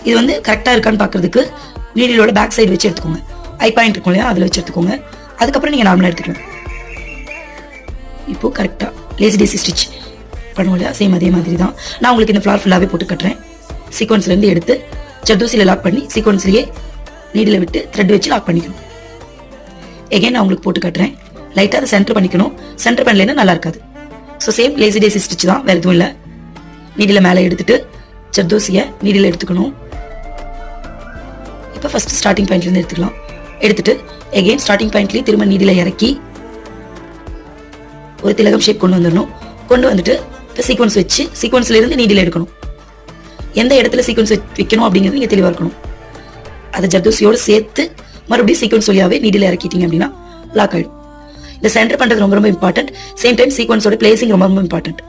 இது வந்து கரெக்டாக இருக்கான்னு பார்க்கறதுக்கு நீடிலோட பேக் சைடு வச்சு எடுத்துக்கோங்க. ஐ பாயிண்ட் இருக்கும் இல்லையா, அதில் வச்சு எடுத்துக்கோங்க. அதுக்கப்புறம் நீங்கள் நார்மலாக எடுத்துக்கலாம். இப்போ கரெக்டாக லேசி டேசி ஸ்டிச் பண்ணுவோம் இல்லையா, சேம் அதே மாதிரி தான். நான் உங்களுக்கு இந்த ஃப்ளார் ஃபுல்லாகவே போட்டு கட்டுறேன். சீக்வன்ஸ்லேருந்து எடுத்து ஜர்தோசியில் லாக் பண்ணி சீக்வன்ஸ்லேயே நீடில் விட்டு த்ரெட் வச்சு லாக் பண்ணிக்கணும். எகைன் நான் உங்களுக்கு போட்டு கட்டுறேன். லைட்டாக அதை சென்டர் பண்ணிக்கணும். சென்டர் பண்ணலைன்னா நல்லா இருக்காது. So same lazy daisy stitch தான், வேறு எதுவும் இல்லை. நீடில் மேலே எடுத்துட்டு ஜர்தோசியை நீடில் எடுத்துக்கணும். இப்போ ஃபர்ஸ்ட் ஸ்டார்டிங் பாயிண்ட்லேருந்து எடுத்துக்கலாம். எடுத்துட்டு எகைன் ஸ்டார்டிங் பாயிண்ட்லேயே திரும்ப நீடில் இறக்கி ஒரு திலகம் ஷேப் கொண்டு வந்துடணும். கொண்டு வந்துட்டு இப்போ சீக்வன்ஸ் வச்சு சீக்வன்ஸ்லேருந்து நீடில் எடுக்கணும். எந்த இடத்துல சீக்வன்ஸ் வைக்கணும் அப்படிங்கிறது நீங்கள் தெளிவாக இருக்கணும். அதை ஜர்தோசியோடு சேர்த்து மறுபடியும் சீக்வன்ஸ் வழியாகவே நீடில் இறக்கிட்டீங்க அப்படின்னா லாக் ஆகிடும். இந்த சென்டர் பண்ணுறது ரொம்ப ரொம்ப இம்பார்ட்டன்ட். சேம் டைம் சீக்வன்ஸோட பிளேசிங் ரொம்ப ரொம்ப இம்பார்ட்டன்ட்.